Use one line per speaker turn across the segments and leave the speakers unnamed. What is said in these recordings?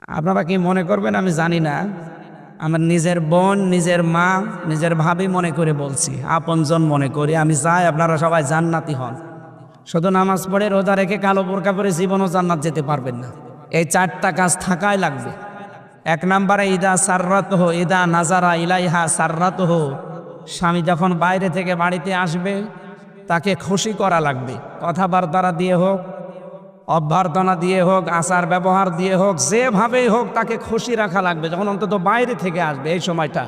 আপনারা কি মনে করবেন আমি জানি না। আমার নিজের বোন, নিজের মা, নিজের ভাবি মনে করে বলছি, আপনজন মনে করি। আমি চাই আপনারা সবাই জান্নাতি হন। শুধু নামাজ পড়ে রোজা রেখে কালো বোরকা পরে জীবনও জান্নাত যেতে পারবেন না। এই চারটা কাজ থাকাই লাগবে। এক নম্বরে ইদা সাররাতহু ইদা নাজারা ইলাইহা সাররাতহু, স্বামী যখন বাইরে থেকে বাড়িতে আসবে তাকে খুশি করা লাগবে। কথাবার্তা দিয়ে হোক, অভ্যর্থনা দিয়ে হোক, আচার ব্যবহার দিয়ে হোক, যেভাবেই হোক তাকে খুশি রাখা লাগবে যখন অন্তত বাইরে থেকে আসবে এই সময়টা।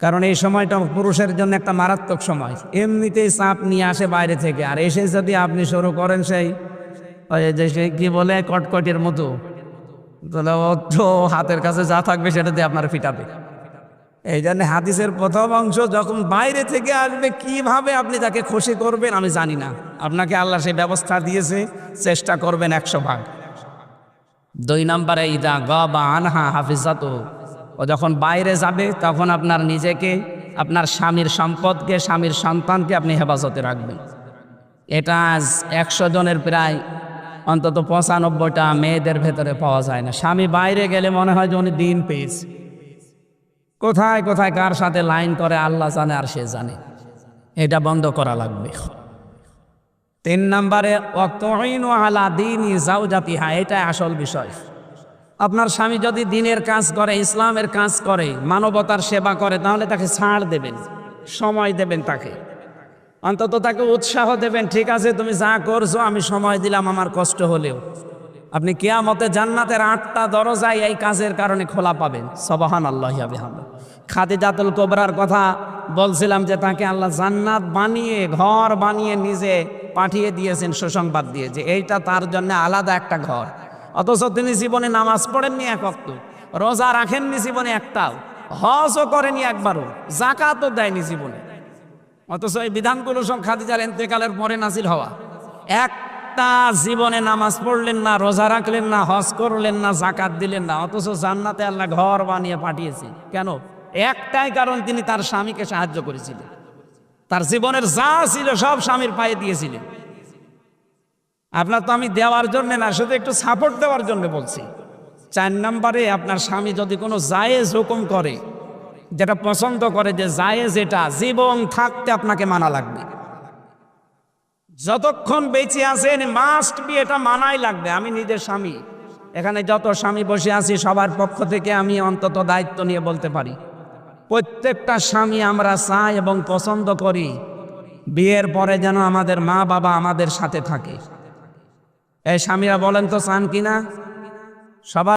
কারণ এই সময়টা পুরুষের জন্য একটা মারাত্মক সময়। এমনিতেই চাপ নিয়ে আসে বাইরে থেকে, আর এসে যদি আপনি শুরু করেন সেই ওই যে সেই কি বলে কটকটির মতো, তাহলে ও তো হাতের কাছে যা থাকবে সেটা দিয়ে আপনার ফিটাবে। এই জন্য হাদিসের প্রথম অংশ, যখন বাইরে থেকে আসবে কিভাবে আপনি তাকে খুশি করবেন আমি জানি না। আপনাকে আল্লাহ সেই ব্যবস্থা দিয়েছে, চেষ্টা করবেন 100 ভাগ। 2 নম্বরে ইদা গাবা আনহা হাফিজাতুহু, ও যখন বাইরে যাবে তখন আপনার নিজেকে, আপনার স্বামীর সম্পদকে, স্বামীর সন্তানকে আপনি হেফাজতে রাখবেন। এটা আজ 100 জনের প্রায় অন্তত 95টা মেয়েদের ভেতরে পাওয়া যায় না। স্বামী বাইরে গেলে মনে হয় যে উনি দিন পেয়েছে। কোথায় কোথায় কার সাথে লাইন করে আল্লাহ জানে আর সে জানে। এটা বন্ধ করা লাগবে। 3 নম্বরে ওয়াতুইনু আলা দীনি যাওজাতিহা, এটা আসল বিষয়। আপনার স্বামী যদি দ্বীনের কাজ করে, ইসলামের কাজ করে, মানবতার সেবা করে, তাহলে তাকে ছাড় দেবেন, সময় দেবেন, তাকে অন্তত তাকে উৎসাহ দেবেন। ঠিক আছে, তুমি যা করছো আমি সময় দিলাম, আমার কষ্ট হলেও। আপনি কিয়ামতে জান্নাতের 8টা দরজায় এই কাজের কারণে খোলা পাবেন। সুবহানাল্লাহি ওয়া বিহামদিহি। খাদিজাতুল কুবরার কথা বলছিলাম যে তাকে আল্লাহ জান্নাত বানিয়ে, ঘর বানিয়ে নিজে পাঠিয়ে দিয়েছেন, সুসংবাদ দিয়ে যে এইটা তার জন্য আলাদা একটা ঘর। অথচ তিনি জীবনে নামাজ পড়েননি এক ওয়াক্ত, রোজা রাখেননি জীবনে একটাও, হজও করেনি একবারও, যাকাতও দেয়নি জীবনে। অথচ এই বিধানগুলো সব খাদিজার ইন্তেকালের পরে নাজিল হওয়া। একটা জীবনে নামাজ পড়লেন না, রোজা রাখলেন না, হজ করলেন না, যাকাত দিলেন না, অথচ জান্নাতে আল্লাহ ঘর বানিয়ে পাঠিয়েছেন। কেন? একটাই কারণ, তিনি তার স্বামীকে সাহায্য করেছিলেন। তার জীবনের যা ছিল সব স্বামীর পায়ে দিয়েছিলেন। আপনার তো আমি দেওয়ার জন্য না, শুধু একটু সাপোর্ট দেওয়ার জন্য বলছি। 4 নম্বরে আপনার স্বামী যদি কোনো জায়েজ হুকুম করে, যেটা পছন্দ করে যে জায়েজ, এটা জীবন থাকতে আপনাকে মানা লাগবে। যতক্ষণ বেঁচে আছেন মাস্ট বি, এটা মানাই লাগবে। আমি নিজের স্বামী, এখানে যত স্বামী বসে আছি সবার পক্ষ থেকে আমি অন্তত দায়িত্ব নিয়ে বলতে পারি, প্রত্যেকটা স্বামী আমরা চাই এবং পছন্দ করি বিয়ের পরে যেন আমাদের মা বাবা আমাদের সাথে থাকে। এই স্বামীরা বলেন তো চান কিনা? সবার